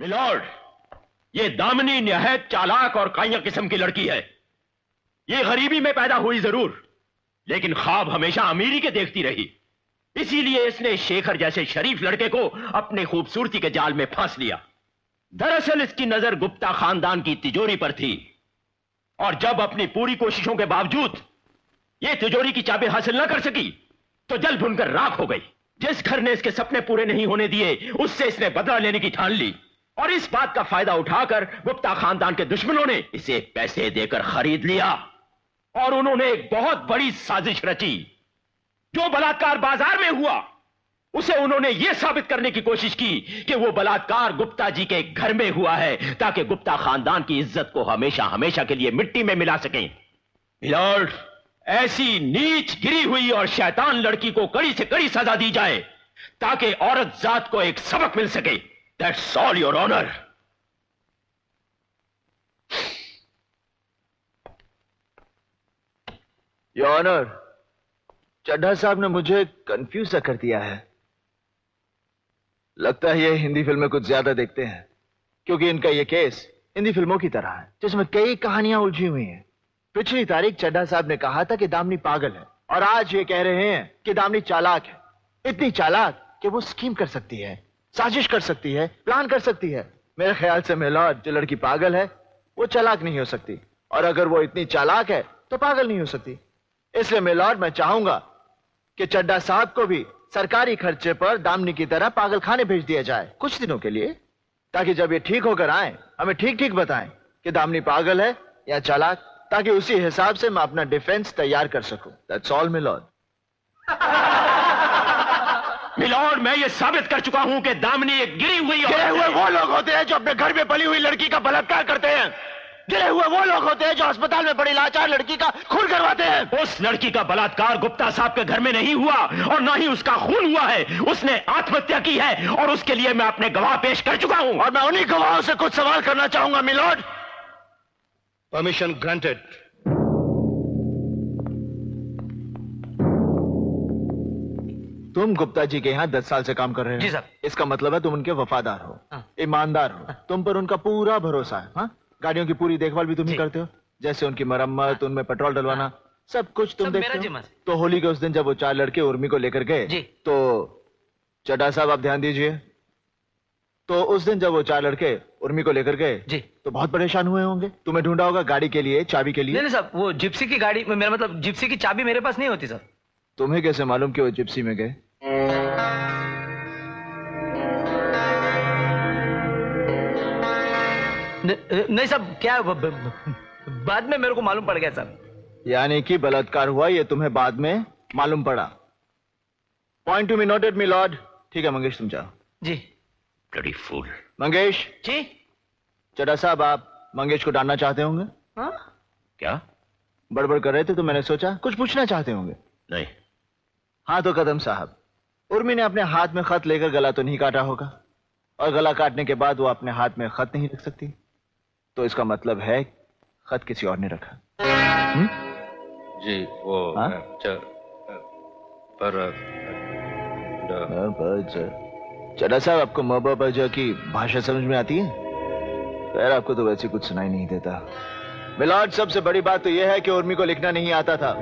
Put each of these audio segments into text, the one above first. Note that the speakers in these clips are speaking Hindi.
मिलॉर्ड, ये दामिनी निहायत चालाक और काया किस्म की लड़की है। ये गरीबी में पैदा हुई जरूर, लेकिन ख्वाब हमेशा अमीरी के देखती रही। इसीलिए इसने शेखर जैसे शरीफ लड़के को अपने खूबसूरती के जाल में फांस लिया। दरअसल इसकी नजर गुप्ता खानदान की तिजोरी पर थी, और जब अपनी पूरी कोशिशों के बावजूद ये तिजोरी की चाबी हासिल न कर सकी तो जल भुनकर राख हो गई। जिस घर ने इसके सपने पूरे नहीं होने दिए, उससे इसने बदला लेने की ठान ली, और इस बात का फायदा उठाकर गुप्ता खानदान के दुश्मनों ने इसे पैसे देकर खरीद लिया, और उन्होंने एक बहुत बड़ी साजिश रची। जो बलात्कार बाजार में हुआ, उसे उन्होंने यह साबित करने की कोशिश की कि वो बलात्कार गुप्ता जी के घर में हुआ है, ताकि गुप्ता खानदान की इज्जत को हमेशा हमेशा के लिए मिट्टी में मिला सकें। मिलॉर्ड, ऐसी नीच गिरी हुई और शैतान लड़की को कड़ी से कड़ी सजा दी जाए, ताकि औरत जात को एक सबक मिल सके। That's all your honour. Your honour, Chadha साहब ने मुझे कंफ्यूज सा कर दिया है। लगता है ये हिंदी फिल्में कुछ ज्यादा देखते हैं, क्योंकि इनका ये केस हिंदी फिल्मों की तरह है, जिसमें कई कहानियां उलझी हुई हैं। पिछली तारीख चड्ढा साहब ने कहा था कि दामिनी पागल है, और आज ये कह रहे हैं कि दामिनी चालाक है। इतनी चालाक कि वो स्कीम कर सकती है, साजिश कर सकती है, प्लान कर सकती है। मेरे ख्याल से मिलॉर्ड, जो लड़की पागल है वो चालाक नहीं हो सकती, और अगर वो इतनी चालाक है तो पागल नहीं हो सकती। इसलिए मिलॉर्ड, मैं चाहूंगा कि चड्ढा साहब को भी सरकारी खर्चे पर दामिनी की तरह पागल खाने भेज दिया जाए कुछ दिनों के लिए, ताकि जब ये ठीक होकर आए हमें ठीक ठीक बताएं कि दामिनी पागल है या चालाक, ताकि उसी हिसाब से मैं अपना डिफेंस तैयार कर सकूं। That's all milord. मिलॉर्ड, मैं ये साबित कर चुका हूं कि दामिनी एक गिरे हुए वो लोग होते हैं जो अपने घर में पली हुई लड़की का बलात्कार करते हैं। गिरे हुए वो लोग होते हैं जो अस्पताल में पड़ी लाचार लड़की का खून करवाते हैं। उस लड़की का बलात्कार गुप्ता साहब के घर में नहीं हुआ, और ना ही उसका खून हुआ है। उसने आत्महत्या की है, और उसके लिए मैं अपने गवाह पेश कर चुका हूं, और मैं उन्हीं गवाहों से कुछ सवाल करना चाहूंगा मिलॉर्ड। Permission granted. तुम गुप्ता जी के यहाँ 10 साल से काम कर रहे हो? जी साहब। इसका मतलब है तुम उनके वफादार हो, हाँ। ईमानदार हो, तुम पर उनका पूरा भरोसा है। हाँ? गाड़ियों की पूरी देखभाल भी तुम ही करते हो, जैसे उनकी मरम्मत, उनमें पेट्रोल डलवाना, सब कुछ तुम देखते हो। तो होली के उस दिन जब वो 4 लड़के उर्मी को लेकर गए, तो चड्ढा साहब आप ध्यान दीजिए, तो उस दिन जब वो 4 लड़के उर्मी को लेकर गए तो बहुत परेशान हुए होंगे। तुम्हें ढूंढा होगा गाड़ी के लिए, चाबी के लिए। नहीं साहब, वो जिप्सी की गाड़ी, मेरा मतलब जिप्सी की चाबी मेरे पास नहीं होती सर। तुम्हें कैसे मालूम कि वो जिप्सी में गए? नहीं साहब, क्या बाद में मेरे को मालूम पड़ गया साहब। यानी कि बलात्कार हुआ ये तुम्हें बाद में मालूम पड़ा। Point to be noted milord. ठीक है मंगेश, तुम जाओ। जी। Bloody fool. मंगेश जी। चड्ढा साहब, आप मंगेश को डांटना चाहते होंगे? हाँ? क्या बड़बड़ कर रहे थे तो मैंने सोचा कुछ पूछना चाहते होंगे। नहीं। हाँ तो कदम साहब, उर्मी ने अपने हाथ में खत लेकर गला तो नहीं काटा होगा, और गला काटने के बाद वो अपने हाथ में खत नहीं रख सकती, तो इसका मतलब है खत किसी और ने रखा। जी वो हाँ? चड्ढा साहब, आपको मबा की भाषा समझ में आती है? खैर, आपको तो वैसे कुछ सुनाई नहीं देता। मिलॉर्ड, सबसे बड़ी बात तो यह है कि उर्मी को लिखना नहीं आता था।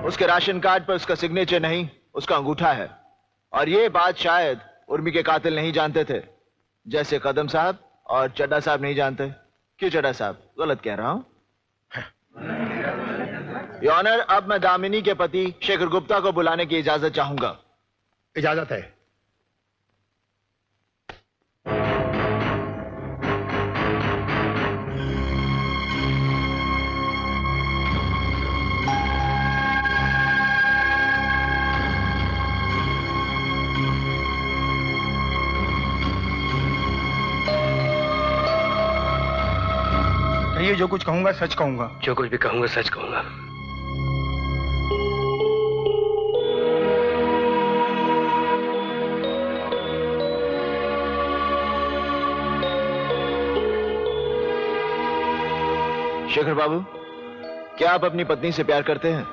उसके राशन कार्ड पर उसका सिग्नेचर नहीं, उसका अंगूठा है, और ये बात शायद उर्मी के कातिल नहीं जानते थे, जैसे कदम साहब और चड्ढा साहब नहीं जानते। क्यों चड्ढा साहब, गलत कह रहा हूं? योर ऑनर, अब मैं दामिनी के पति शेखर गुप्ता को बुलाने की इजाजत चाहूंगा। इजाजत है। ये जो कुछ कहूंगा सच कहूंगा। जो कुछ भी कहूंगा सच कहूंगा। शेखर बाबू, क्या आप अपनी पत्नी से प्यार करते हैं?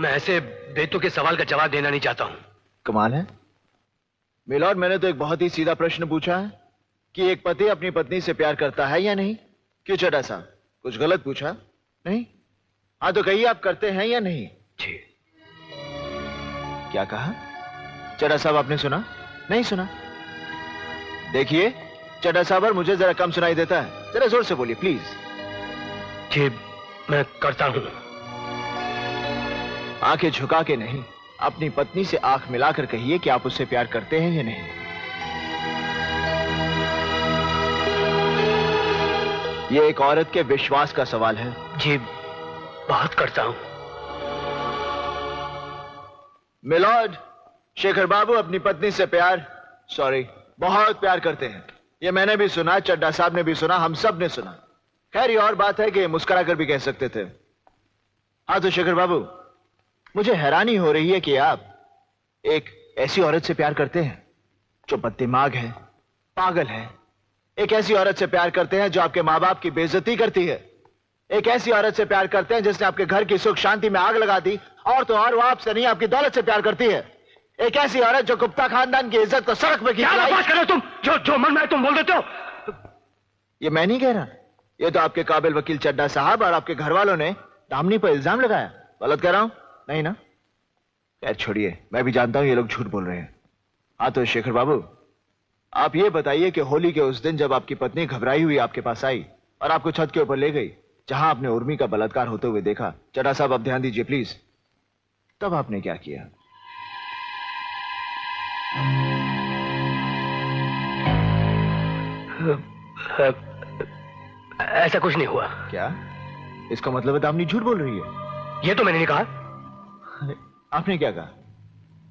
मैं ऐसे बेतुके सवाल का जवाब देना नहीं चाहता हूं। कमाल है मिलॉर्ड, मैंने तो एक बहुत ही सीधा प्रश्न पूछा है, कि एक पति अपनी पत्नी से प्यार करता है या नहीं? क्यों चड्ढा साहब, कुछ गलत पूछा? नहीं? हाँ तो कहिए, आप करते हैं या नहीं? जी। क्या कहा? चड्ढा साहब, आपने सुना? नहीं सुना? देखिए चड्ढा साहब, और मुझे जरा कम सुनाई देता है, जरा जोर से बोलिए प्लीज। जी मैं करता हूं। आंखें झुका के नहीं, अपनी पत्नी से आंख मिलाकर कहिए कि आप उससे प्यार करते हैं या नहीं। यह एक औरत के विश्वास का सवाल है। जी बहुत करता हूं। मिलॉर्ड, शेखर बाबू अपनी पत्नी से बहुत प्यार करते हैं। ये मैंने भी सुना, चड्ढा साहब ने भी सुना, हम सब ने सुना। खैर ये और बात है कि मुस्कुरा कर भी कह सकते थे। हाँ तो शेखर बाबू, मुझे हैरानी हो रही है कि आप एक ऐसी औरत से प्यार करते हैं जो बददिमाग है, पागल है। एक ऐसी औरत से प्यार करते हैं जो आपके माँ बाप की बेइज्जती करती है। एक ऐसी औरत से प्यार करते हैं जिसने आपके घर की सुख शांति में आग लगा दी, और तो और वो आपसे नहीं आपकी दौलत से प्यार करती है। एक ऐसी औरत जो गुप्ता खानदान की इज्जत को सड़क पे क्या बात कर रहे हो तुम? जो मन में तुम बोल देते हो। ये मैं नहीं कह रहा, ये तो आपके काबिल वकील चड्ढा साहब और आपके घर वालों ने दामिनी पर इल्जाम लगाया। गलत कह रहा हूं? नहीं ना? खैर छोड़िए, मैं भी जानता हूं ये लोग झूठ बोल रहे हैं। हाँ तो शेखर बाबू, आप ये बताइए कि होली के उस दिन जब आपकी पत्नी घबराई हुई आपके पास आई और आपको छत के ऊपर ले गई जहां आपने उर्मी का बलात्कार होते हुए देखा, चड्ढा साहब अब ध्यान दीजिए प्लीज, तब आपने क्या किया? ऐसा कुछ नहीं हुआ। क्या? इसका मतलब है दामिनी झूठ बोल रही है? ये तो मैंने नहीं कहा। आपने क्या कहा?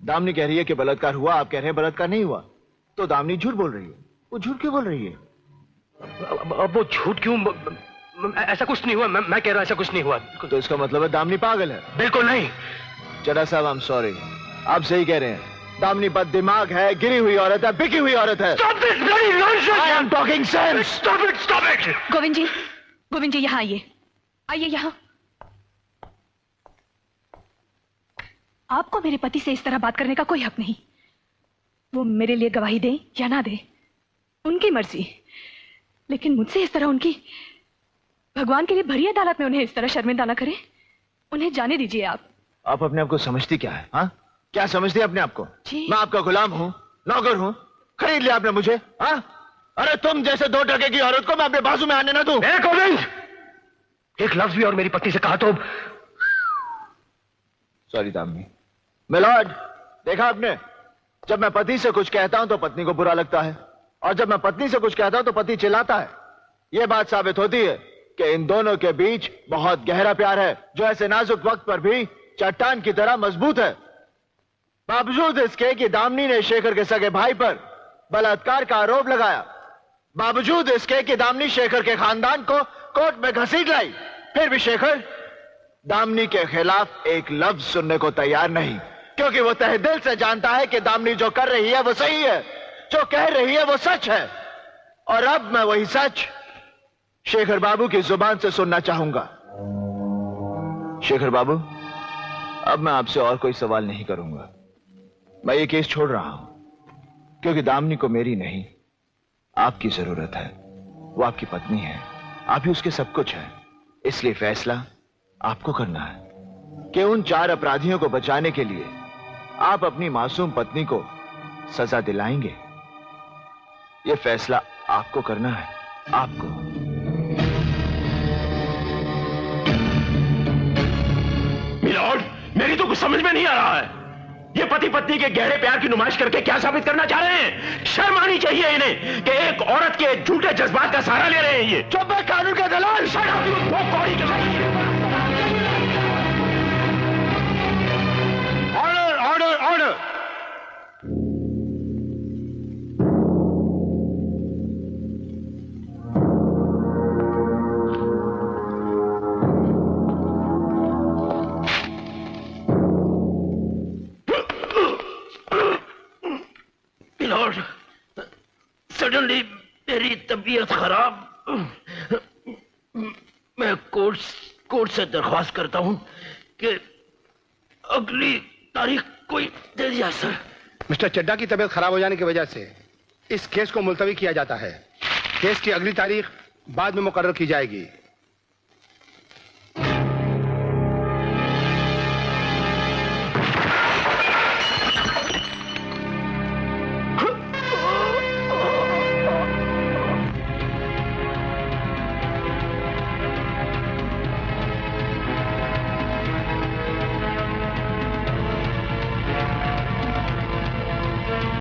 दामिनी कह रही है कि बलात्कार हुआ, आप कह रहे हैं बलात्कार नहीं हुआ, तो दामिनी झूठ बोल रही है। वो झूठ क्यों बोल रही है? अब वो झूठ क्यों? ऐसा कुछ नहीं हुआ। मैं कह रहा हूं ऐसा कुछ नहीं हुआ। तो इसका मतलब है दामिनी पागल है? बिल्कुल नहीं। चड्ढा साहब, आई एम सॉरी, आप सही कह रहे हैं। दामिनी बददिमाग है, गिरी हुई औरत है, बिकी हुई औरत है। Stop this bloody nonsense! I am talking sense. Stop it! Stop it! Govind जी यहाँ आइए, आइए यहाँ। आपको मेरे पति से इस तरह बात करने का कोई हक नहीं। वो मेरे लिए गवाही दें या ना दें, उनकी मर्जी, लेकिन मुझसे इस तरह उनकी, भगवान के लिए भरी अदालत में उन्हें इस तरह शर्मिंदा ना करें। उन्हें जाने दीजिए। आप अपने आप को समझती क्या है? हाँ, क्या समझती है अपने आप को? जी। मैं आपका गुलाम हूँ, नौकर हूँ, खरीद लिया आपने मुझे? हाँ, अरे तुम जैसे 2 टके की औरत को मैं अपने बाजू में आने ना दूं। गोविंद, एक लफ्ज भी और मेरी पत्नी से कहा तो। सॉरी दामिनी। मिलॉर्ड, देखा आपने, जब मैं पति से कुछ कहता हूं तो पत्नी को बुरा लगता है, और जब मैं पत्नी से कुछ कहता हूं तो पति चिल्लाता है। यह बात साबित होती है कि इन दोनों के बीच बहुत गहरा प्यार है, जो ऐसे नाजुक वक्त पर भी चट्टान की तरह मजबूत है। बावजूद इसके कि दामिनी ने शेखर के सगे भाई पर बलात्कार का आरोप लगाया, बावजूद इसके कि दामिनी शेखर के खानदान को कोर्ट में घसीट लाई, फिर भी शेखर दामिनी के खिलाफ एक लफ्ज सुनने को तैयार नहीं, क्योंकि वो तहे दिल से जानता है कि दामिनी जो कर रही है वो सही है, जो कह रही है वो सच है। और अब मैं वही सच शेखर बाबू की जुबान से सुनना चाहूंगा। शेखर बाबू, अब मैं आपसे और कोई सवाल नहीं करूंगा। मैं ये केस छोड़ रहा हूं, क्योंकि दामिनी को मेरी नहीं, आपकी जरूरत है। वो आपकी पत्नी है, आप ही उसके सब कुछ है, इसलिए फैसला आपको करना है कि उन 4 अपराधियों को बचाने के लिए आप अपनी मासूम पत्नी को सजा दिलाएंगे। यह फैसला आपको करना है, आपको। मिलॉर्ड, मेरी तो कुछ समझ में नहीं आ रहा है। ये पति पत्नी के गहरे प्यार की नुमाइश करके क्या साबित करना चाह रहे हैं? शर्म आनी चाहिए इन्हें कि एक औरत के झूठे जज्बात का सहारा ले रहे हैं ये। चुप है कानून का दलाल। Order, order, order. सडनली मेरी तबीयत खराब, मैं कोर्ट से दरख्वास्त करता हूं कि अगली तारीख कोई दे दिया। सर, मिस्टर चड्ढा की तबीयत खराब हो जाने की वजह से इस केस को मुलतवी किया जाता है। केस की अगली तारीख बाद में मुकर्रर की जाएगी।